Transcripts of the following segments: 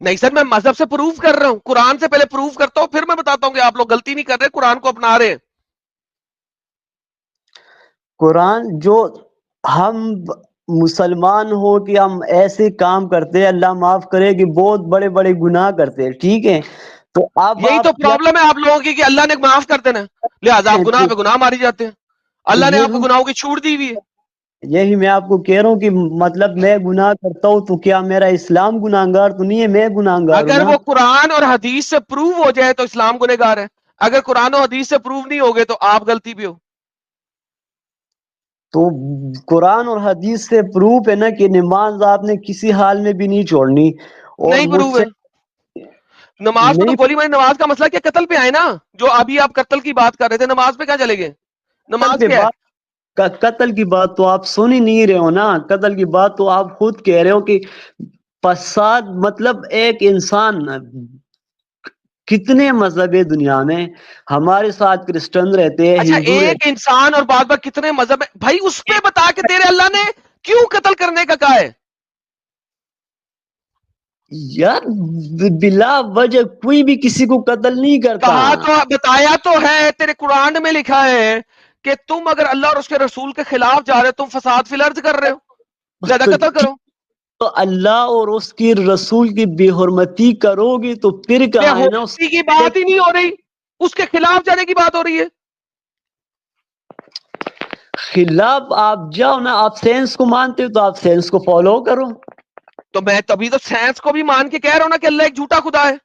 نہیں سر میں مذہب سے پروف کر رہا ہوں, قرآن سے پہلے پروف کرتا ہوں, پھر میں بتاتا ہوں کہ آپ لوگ غلطی نہیں کر رہے, قرآن کو اپنا رہے ہیں. قرآن جو ہم مسلمان ہو کہ ہم ایسے کام کرتے ہیں, اللہ معاف کرے کہ بہت بڑے بڑے گناہ کرتے ہیں, ٹھیک ہے, تو اب یہی تو آپ کیا پرابلم ہے آپ لوگوں کی کہ اللہ نے معاف کر دینا, لہٰذا آپ گناہ تو پہ گناہ ماری جاتے ہیں. اللہ نے آپ کو یہی گناہوں کی چھوٹ دی ہوئی ہے. یہی میں آپ کو کہہ رہا ہوں کہ مطلب میں گناہ کرتا ہوں تو کیا میرا اسلام گناہگار تو نہیں ہے, میں گناہگار ہوں اگر نا. وہ قرآن اور حدیث سے پروو ہو جائے تو اسلام گنہگار ہے, اگر قرآن و حدیث سے پروو نہیں ہوگے تو آپ غلطی بھی ہو. تو قرآن اور حدیث سے پروف ہے نا کہ نماز آپ نے کسی حال میں بھی نہیں چھوڑنی, اور نہیں مجھ پروو سے ہے. نماز پہ تو نہیں گولی ماری, نماز کا مسئلہ کیا قتل پہ آئے نا, جو ابھی آپ قتل کی بات کر رہے تھے, نماز پہ کیا چلے گئے؟ قتل نماز پہ کیا ہے؟ بات, قتل کی بات تو آپ سن ہی نہیں رہے ہو نا, قتل کی بات تو آپ خود کہہ رہے ہو کہ فساد, مطلب ایک انسان, کتنے مذہب ہے دنیا میں, ہمارے ساتھ کرسچن رہتے ہیں, اچھا ہندو ایک رہتے انسان اور بعد بعد کتنے مذہب ہیں بھائی, اس پہ بتا کہ تیرے اللہ نے کیوں قتل کرنے کا کہا ہے؟ ہیں. یار بلا وجہ کوئی بھی کسی کو قتل نہیں کرتا. کہا تو بتایا تو ہے, تیرے قرآن میں لکھا ہے کہ تم اگر اللہ اور اس کے رسول کے خلاف جا رہے ہو, تم فساد فی الارض کر رہے ہو, لہذا تو قتل کرو. تو اللہ اور اس کی رسول کی بے حرمتی کرو گی تو پھر بے کہا ہے نا اس حرمتی کی بات ہی نہیں ہو رہی, اس کے خلاف جانے کی بات ہو رہی ہے. خلاف آپ جاؤ نا, آپ سائنس کو مانتے ہو تو آپ سائنس کو فالو کرو. تو میں تبھی تو سائنس کو بھی مان کے کہہ رہا ہوں نا کہ اللہ ایک جھوٹا خدا ہے.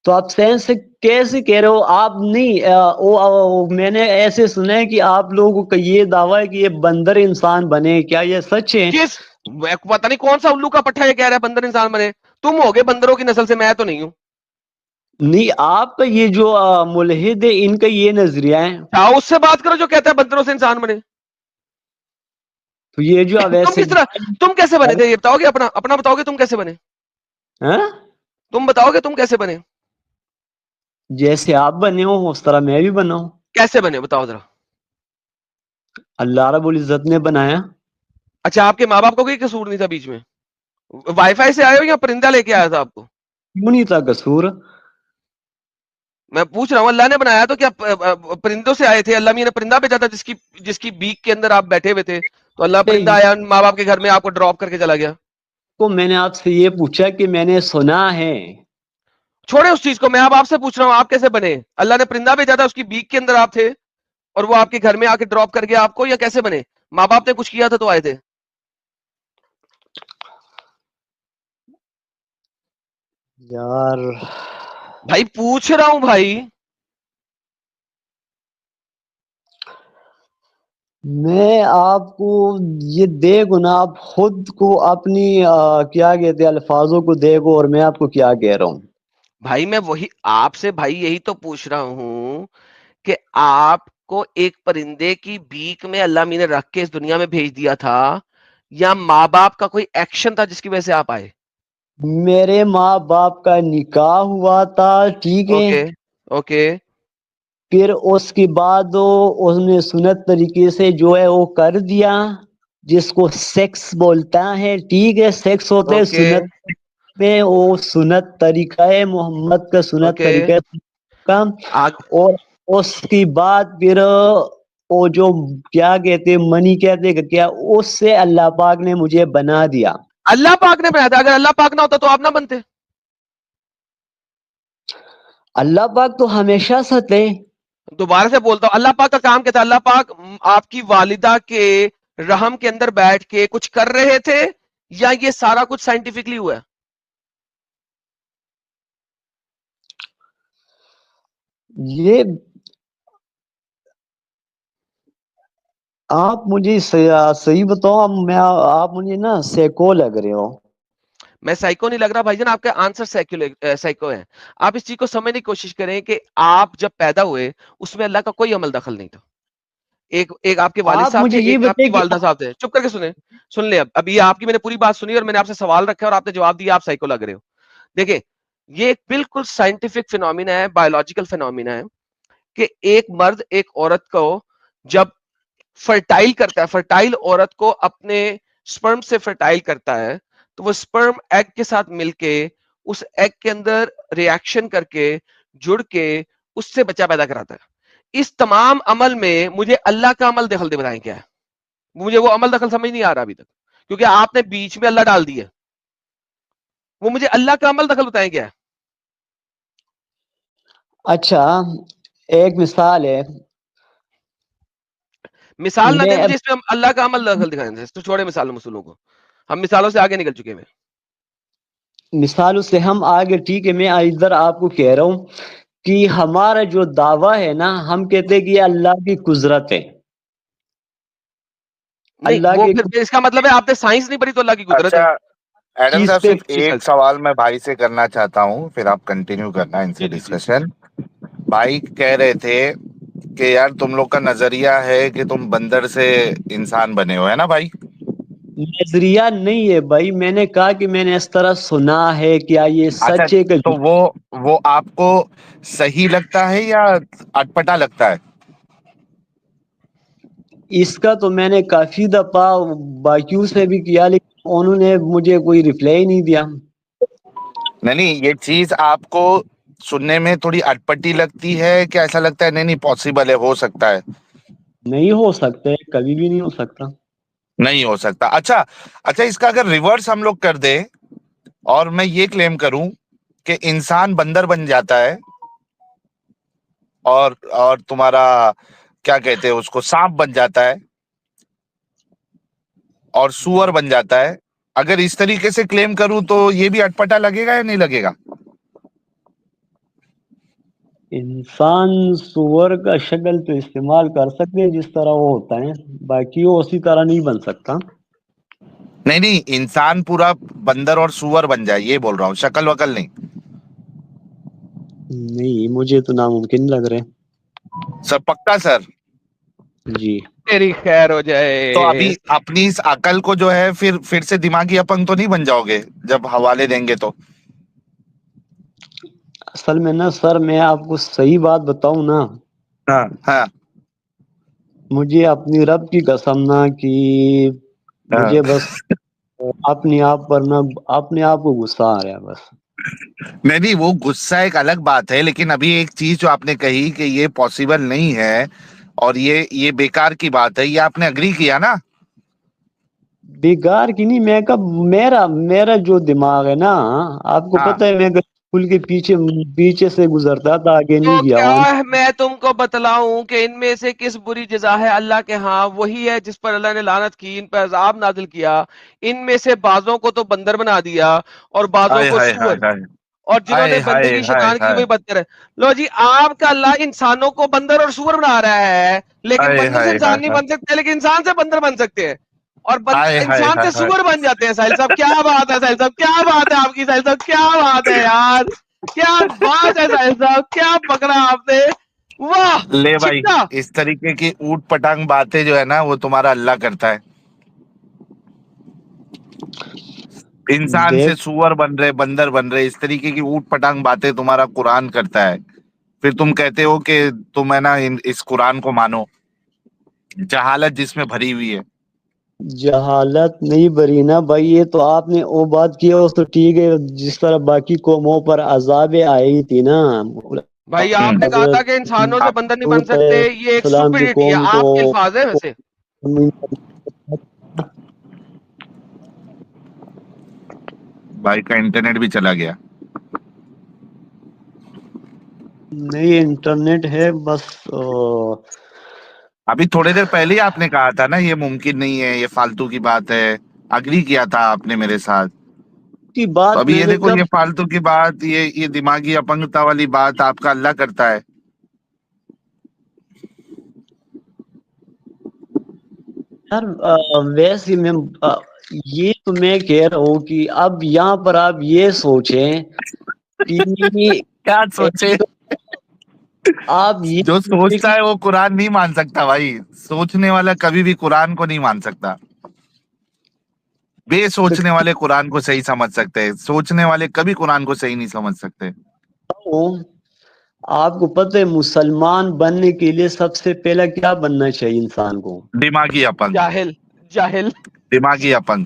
تو آپ سائنس سے کیسے کہہ رہے ہو؟ آپ نہیں, میں نے ایسے سنا ہے کہ آپ لوگوں کا یہ دعویٰ ہے کہ یہ بندر انسان بنے, کیا یہ سچ ہے؟ کس پتہ نہیں کون سا الو کا پٹھا یہ کہہ رہا ہے بندر انسان بنے, تم ہوگے بندروں کی نسل سے, میں تو نہیں ہوں. نہیں, آپ کا یہ جو ملحد ہے ان کا یہ نظریہ ہے. چاہو اس سے بات کرو جو کہتا ہے بندروں سے انسان بنے. تو یہ جو تم ویسے کس طرح, تم کیسے بنے تھے یہ بتاؤ گے, اپنا اپنا بتاؤ گے تم کیسے بنے, ہاں؟ تم بتاؤ گے تم کیسے بنے, جیسے آپ بنے ہو اس طرح میں بھی بنا ہوں. کیسے بنے بتاؤ ذرا. اللہ رب العزت نے بنایا. اچھا آپ کے ماں باپ کو کوئی قصور نہیں تھا بیچ میں, وائی فائی سے آئے ہو یا پرندہ لے کے آیا تھا آپ کو؟ کیوں نہیں تھا قصور؟ میں پوچھ رہا ہوں, اللہ نے بنایا تو کیا پرندوں سے آئے تھے؟ اللہ میاں نے پرندہ بھیجا تھا جس کی بیک کے اندر آپ بیٹھے ہوئے تھے, تو اللہ پرندہ آیا ماں باپ کے گھر میں, آپ کو ڈراپ کر کے چلا گیا. کو میں نے آپ سے یہ پوچھا کہ میں نے سنا ہے. چھوڑے اس چیز کو, میں اب آپ سے پوچھ رہا ہوں آپ کیسے بنے؟ اللہ نے پرندہ بھیجا تھا, اس کی بیک کے اندر آپ تھے, اور وہ آپ کے گھر میں آ کے ڈراپ کر گیا آپ کو, یا کیسے بنے؟ ماں باپ نے کچھ کیا تھا تو آئے تھے. یار بھائی پوچھ رہا ہوں بھائی. میں آپ کو یہ دیکھو نا, آپ خود کو اپنی کیا کہتے ہیں الفاظوں کو دیکھو, اور میں آپ کو کیا کہہ رہا ہوں. بھائی میں وہی آپ سے بھائی یہی تو پوچھ رہا ہوں کہ آپ کو ایک پرندے کی بیک میں اللہ می نے رکھ کے اس دنیا میں بھیج دیا تھا, یا ماں باپ کا کوئی ایکشن تھا جس کی وجہ سے آپ آئے؟ میرے ماں باپ کا نکاح ہوا تھا, ٹھیک ہے, اوکے اوکے. پھر اس کے بعد اس نے سنت طریقے سے جو ہے وہ کر دیا, جس کو سیکس بولتا ہے, ٹھیک ہے, سیکس ہوتے ہے اوکے سنت میں, وہ سنت طریقہ ہے محمد کا, سنت اوکے. طریقہ کا. اور اس کی بعد پھر وہ جو کیا کہتے منی کہتے کہ کیا, اس سے اللہ پاک نے مجھے بنا دیا. اللہ پاک نے بنایا تھا, اگر اللہ پاک نہ ہوتا تو آپ نہ بنتے. اللہ پاک تو ہمیشہ سچ ہے. دوبارہ سے بولتا ہوں, اللہ پاک کا کام کیا تھا؟ اللہ پاک آپ کی والدہ کے رحم کے اندر بیٹھ کے کچھ کر رہے تھے, یا یہ سارا کچھ سائنٹیفکلی ہوا ہے؟ یہ آپ مجھے صحیح بتاؤ, آپ مجھے نا سیکو لگ رہے ہو. میں سائیکو نہیں لگ رہا بھائی جان, آپ کے آنسر سائیکو ہیں. آپ اس چیز کو سمجھنے کی کوشش کریں کہ آپ جب پیدا ہوئے اس میں اللہ کا کوئی عمل دخل نہیں تھا. ایک آپ کے والد آپ صاحب تھے, مجھے یہ ایک آپ کی بتائیں کہ والدہ صاحب تھے. چپ کر کے سن لیں. ابھی آپ کی میں نے پوری بات سنی اور میں نے آپ سے سوال رکھا اور آپ نے جواب دیا, آپ سائیکو لگ رہے ہو. دیکھیں یہ ایک بالکل سائنٹیفک فینومینا ہے, بایولوجیکل فینومینا ہے, کہ ایک مرد ایک عورت کو جب فرٹائل کرتا ہے, فرٹائل عورت کو اپنے سپرم سے فرٹائل کرتا ہے, تو وہ sperm egg کے ساتھ مل کے اس ایگ کے اندر ریاکشن کر کے جڑ کے اس سے بچہ پیدا کراتا ہے. اس تمام عمل میں مجھے اللہ کا عمل دخل دے بتائیں کیا ہے. مجھے وہ عمل دخل سمجھ نہیں آ رہا ابھی تک, کیونکہ آپ نے بیچ میں اللہ ڈال دیا. وہ مجھے اللہ کا عمل دخل بتائیں کیا ہے. اچھا ایک مثال ہے, مثال نہ دیں میں مجھے اس میں ہم اللہ کا عمل دخل دکھائیں گے. تو چھوڑے مثالوں مسلوں کو, ہم مثالوں سے آگے نکل چکے ہیں. مثالوں سے ہم آگے, ٹھیک ہے, میں ادھر آپ کو کہہ رہا ہوں کہ ہمارا جو دعویٰ ہے نا, ہم کہتے ہیں کہ یہ اللہ کی قدرت ہے. نہیں اللہ وہ کے پھر اس کا مطلب ہے آپ نے سائنس نہیں پڑھی تو اللہ کی قدرت ہے. اچھا ایڈم چیز صاحب, پہ صرف ایک سوال میں بھائی سے کرنا چاہتا ہوں, پھر آپ کنٹینیو کرنا ان سے ڈسکشن. بھائی کہہ رہے تھے کہ یار تم لوگ کا نظریہ ہے کہ تم بندر سے انسان بنے ہو, ہے نا بھائی؟ نظریہ نہیں ہے بھائی, میں نے کہا کہ میں نے اس طرح سنا ہے, کیا یہ اچھا, سچ ہے کہ تو وہ آپ کو صحیح لگتا ہے یا اٹپٹا لگتا ہے؟ اس کا تو میں نے کافی دفعہ باقیوں سے بھی کیا, لیکن انہوں نے مجھے کوئی ریپلائی نہیں دیا. نہیں, یہ چیز آپ کو سننے میں تھوڑی اٹپٹی لگتی ہے کہ ایسا لگتا ہے نہیں پاسبل ہے, ہو سکتا ہے؟ نہیں ہو سکتا ہے, کبھی بھی نہیں ہو سکتا. نہیں ہو سکتا. اچھا, اس کا اگر ریورس ہم لوگ کر دیں اور میں یہ کلیم کروں کہ انسان بندر بن جاتا ہے اور تمہارا کیا کہتے ہیں اس کو, سانپ بن جاتا ہے اور سور بن جاتا ہے, اگر اس طریقے سے کلیم کروں تو یہ بھی اٹپٹا لگے گا یا نہیں لگے گا؟ انسان سور کا شکل تو استعمال کر سکتے ہیں جس طرح وہ ہوتا ہے, باقی وہ اسی طرح نہیں بن سکتا. نہیں, انسان پورا بندر اور سور بن جائے یہ بول رہا ہوں, شکل وکل نہیں. نہیں, مجھے تو ناممکن لگ رہے. سر پکا سر؟ جی تیری خیر ہو تو جائے. ابھی اپنی اس عقل کو جو ہے پھر سے دماغی اپنگ تو نہیں بن جاؤ گے جب حوالے دیں گے تو؟ اصل میں نا سر, میں آپ کو صحیح بات بتاؤں نا, ہاں ہاں مجھے اپنی رب کی قسم نا کہ ہاں. مجھے بس اپنے آپ پر نا اپنے آپ کو غصہ آ رہا ہے بس. نہیں, وہ غصہ ایک الگ بات ہے, لیکن ابھی ایک چیز جو آپ نے کہی کہ یہ پاسبل نہیں ہے اور یہ بیکار کی بات ہے, یہ آپ نے اگری کیا نا؟ بیکار کی نہیں, میں کب میرا جو دماغ ہے نا, آپ کو ہاں پتہ ہے میں اسکول کے پیچھے سے گزرتا تھا, آگے تو نہیں گیا ہوں. کیا میں تم کو بتلاؤں کہ ان میں سے کس بری جزا ہے اللہ کے ہاں, وہی ہے جس پر اللہ نے لعنت کی, ان پر عذاب نازل کیا. ان میں سے بعضوں کو تو بندر بنا دیا اور بعضوں ہائے کو ہائے سور, ہائے ہائے اور جنہوں نے ہائے ہائے بندگی ہائے شیطان کی ہائے وہی بدتر ہے. لو جی, آپ کا اللہ انسانوں کو بندر اور سور بنا رہا ہے, لیکن ہائے بندر سے ہائے انسان نہیں بن سکتے, لیکن انسان سے بندر بن سکتے ہیں, اور ہائے ہائے انسان سے ہائے. سور بن جاتے ہیں. ساحل صاحب کیا بات ہے, ساحل صاحب کیا بات ہے آپ کی, ساحل صاحب کیا بات ہے یار, کیا بات ہے ساحل صاحب, کیا پکڑا آپ نے, واہ لے بھائی, چھکا. اس طریقے کی اوٹ پٹانگ باتیں جو ہے نا وہ تمہارا اللہ کرتا ہے. انسان سے دیکھ سور بن رہے, بندر بن رہے, اس طریقے کی اوٹ پٹانگ باتیں تمہارا قرآن کرتا ہے. پھر تم کہتے ہو کہ تم ہے نا اس قرآن کو مانو. جہالت جس میں بھری ہوئی ہے. جہالت نہیں بری نا بھائی, یہ تو آپ نے وہ بات کی تو ٹھیک ہے, جس طرح باقی قوموں پر عذاب آئی تھی نا, بھائی آپ نے کہا تھا حضرت کہ انسانوں سے بندر نہیں بن لوط سکتے, علیہ یہ ایک السلام کی سٹوپڈیٹی ہے, قوم کو آپ کے الفاظ ہیں ویسے. بھائی کا انٹرنیٹ بھی چلا گیا. نہیں انٹرنیٹ ہے بس. ابھی تھوڑے دیر پہلے ہی آپ نے کہا تھا نا یہ ممکن نہیں ہے, یہ فالتو کی بات ہے, اگری کیا تھا آپ نے میرے ساتھ. کی تو بات ابھی میں یہ نے دیکھو, کب یہ فالتو کی بات, یہ دماغی اپنگتا والی بات آپ کا اللہ کرتا ہے. یار ویسے میں یہ تو میں کہہ رہا ہوں کہ اب یہاں پر آپ یہ سوچیں کہ کیا سوچے؟ آپ یہ جو سوچیں سوچتا ہے وہ قرآن نہیں مان سکتا بھائی. سوچنے والا کبھی بھی قرآن کو نہیں مان سکتا. بے سوچنے والے قرآن کو صحیح سمجھ سکتے ہیں, سوچنے والے کبھی قرآن کو صحیح نہیں سمجھ سکتے. آپ کو پتہ ہے مسلمان بننے کے لیے سب سے پہلا کیا بننا چاہیے انسان کو؟ دماغی اپنگ. جاہل, جاہل. دماغی اپنگ.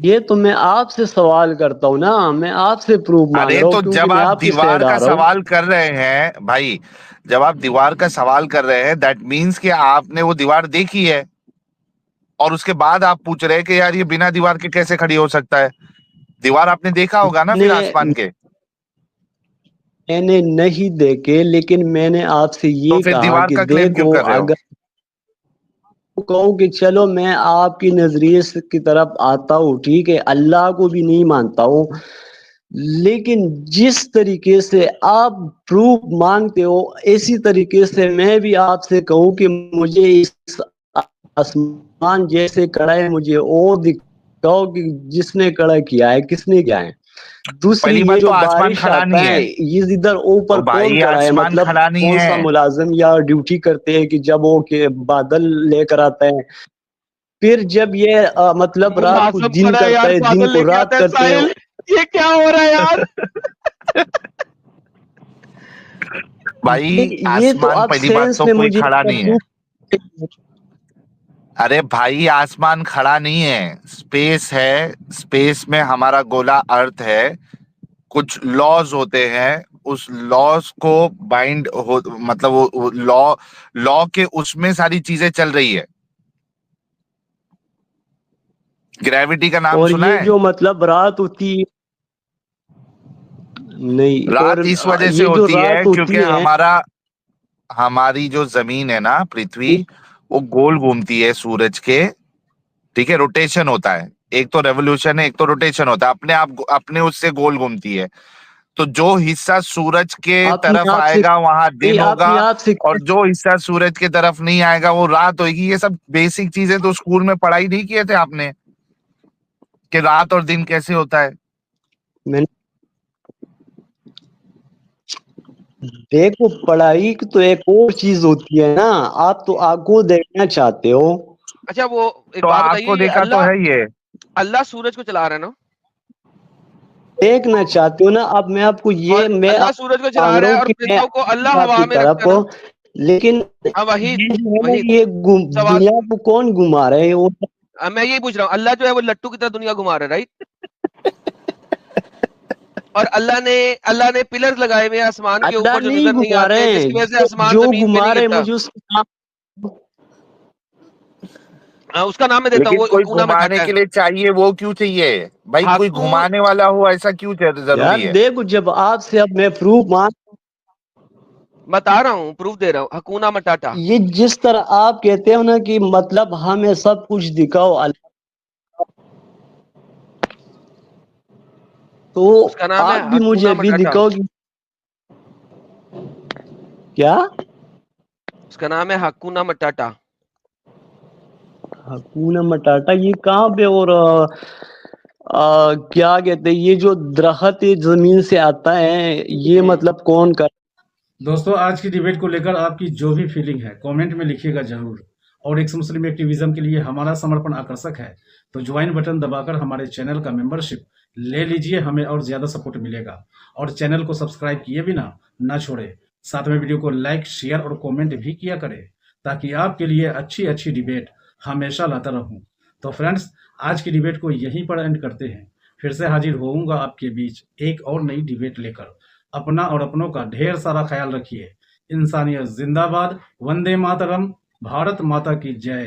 یہ تو میں آپ سے سوال کرتا ہوں نا, میں آپ سے پروف مانگ ارے رہا ہوں تو کیونکہ جب میں آپ آپ کی دیوار سائڈ کا آ رہا ہوں. سوال کر رہے ہیں بھائی, جب آپ دیوار کا سوال کر رہے ہیں دیٹ مینس کہ آپ نے وہ دیوار دیکھی ہے, اور اس کے بعد آپ پوچھ رہے ہیں کہ یار یہ بنا دیوار کے کیسے کھڑی ہو سکتا ہے. دیوار آپ نے دیکھا ہوگا نا پھر آسمان کے, میں نے نہیں دیکھے, لیکن میں نے آپ سے تو یہ پھر کہا دیوار کہ کا کلیم کیوں دیکھو, کر رہے ہو؟ اگر کہوں کہ چلو میں آپ کی نظریے کی طرف آتا ہوں, ٹھیک ہے, اللہ کو بھی نہیں مانتا ہوں, لیکن جس طریقے سے آپ پروف مانگتے ہو اسی طریقے سے میں بھی آپ سے کہوں کہ مجھے اس آسمان جیسے کڑا ہے مجھے اور دکھاؤ کہ جس نے کڑا کیا ہے کس نے کیا ہے. دوسری, پہلی یہ بات جو تو آسمان بارش کھڑا آتا نہیں ہے ہے. یہ ادھر اوپر تو کون بھائی کھڑا ہے, آسمان مطلب کھڑا نہیں کون سا ہے. ملازم یا ڈیوٹی کرتے ہیں کہ جب وہ کہ بادل لے کر آتا ہے, پھر جب یہ مطلب رات کو ملازم دن کھڑا ہے کرتا یار, ہے, دن بادل کو لے کے رات آتا ہے. کرتے ہیں. ساحل, یہ کیا ہو رہا ہے یار؟ بھائی یہ تو آسمان اب پہلی بات سینس تو میں کوئی مجھے کھڑا نہیں ہے. ارے بھائی آسمان کھڑا نہیں ہے, اسپیس ہے. اسپیس میں ہمارا گولا ارتھ ہے, کچھ لاز ہوتے ہیں, اس لاز کو بائنڈ ہو, مطلب وہ لا کے اس میں ساری چیزیں چل رہی ہے. گریوٹی کا نام اور سنا یہ ہے؟ جو مطلب رات ہوتی ہے, نہیں, اور رات اس وجہ سے یہ جو ہوتی ہے رات کیونکہ ہوتی ہے, ہماری جو زمین ہے نا پرتھوی, وہ گول گھومتی ہے سورج کے, ٹھیک ہے, روٹیشن ہوتا ہے. ایک تو ریولیوشن ہے, ایک تو روٹیشن ہوتا ہے, اپنے آپ اپنے اس سے گول گھومتی ہے. تو جو حصہ سورج کے اپنے طرف آپ آئے سے گا وہاں دن ہوگا, اپنے آپ سے اور جو حصہ سورج کی طرف نہیں آئے گا وہ رات ہوئے گی. یہ سب بیسک چیزیں تو اسکول میں پڑھائی نہیں کیے تھے آپ نے, کہ رات اور دن کیسے ہوتا ہے. میں دیکھو پڑھائی کی تو ایک اور چیز ہوتی ہے نا, آپ تو آگ کو دیکھنا چاہتے ہو. اچھا وہ ایک تو بات آپ کو بتائیے, دیکھا تو ہے یہ, اللہ سورج کو چلا رہا ہے نا, دیکھنا چاہتے ہو نا. اب میں آپ کو اور میں اللہ آپ سورج کو مانگ چلا رہا رہا ہے ہوں اور کہ میں پرندوں کو اللہ آپ ہوا کی میں رکھتا طرف, ہے نا. لیکن ہاں وحید, یہ جو ہے نا وحید یہ سوال, دنیا کو کون گھما رہے ہیں, وہ میں یہی پوچھ رہا ہوں, اللہ جو ہے وہ لٹو کی طرح دنیا گھما رہا ہے, رائٹ؟ اور اللہ نے پلر لگائے ہوئے آسمان کے اللہ اوپر جو نہیں نظر نہیں گھما آتے, رہے جس ہیں, کی وجہ سے آسمان جو زمین پہ گھما نہیں رہے ہیں گرتا. مجھے اس کا اس کا نام میں دیتا ہوں, لیکن وہ کوئی حکونا گھمانے مٹاٹا کے ہے. لیے چاہیے, وہ کیوں چاہیے بھائی؟ کوئی ہاکون, گھمانے والا ہو ایسا کیوں یار ضروری ہے؟ دیکھو, جب آپ سے اب میں پروف بتا رہا ہوں, پروف دے رہا ہوں, حکونا مٹاٹا. یہ جس طرح آپ کہتے ہو نا کہ مطلب ہمیں سب کچھ دکھاؤ, تو اس کا نام ہے آپ بھی حکونا مجھے بھی مٹاٹا. دکھاؤ گی کیا؟ اس کا نام ہے حکونا مٹاٹا. حکونا مٹاٹا, یہ کہاں پہ, اور کیا کہتے ہیں یہ جو درخت زمین سے آتا ہے, یہ مطلب کون کر. دوستو آج کی ڈیبیٹ کو لے کر آپ کی جو بھی فیلنگ ہے کامنٹ میں لکھیے گا ضرور. اور ایک مسلم ایکٹیویزم کے لیے ہمارا سمرپن آکرشک ہے, تو جوائن بٹن دبا کر ہمارے چینل کا ممبرشپ لے لیجئے, ہمیں اور زیادہ سپورٹ ملے گا. اور چینل کو سبسکرائب کیے بنا نہ چھوڑے, ساتھ میں ویڈیو کو لائک, شیئر اور کومنٹ بھی کیا کرے, تاکہ آپ کے لیے اچھی اچھی ڈیبیٹ ہمیشہ لاتا رہوں. تو فرینڈز, آج کی ڈیبیٹ کو یہیں پر اینڈ کرتے ہیں. پھر سے حاضر ہوؤں گا آپ کے بیچ ایک اور نئی ڈیبیٹ لے کر. اپنا اور اپنوں کا ڈھیر سارا خیال رکھیے. انسانیت زندہ باد, وندے ماترم, بھارت ماتا کی جے.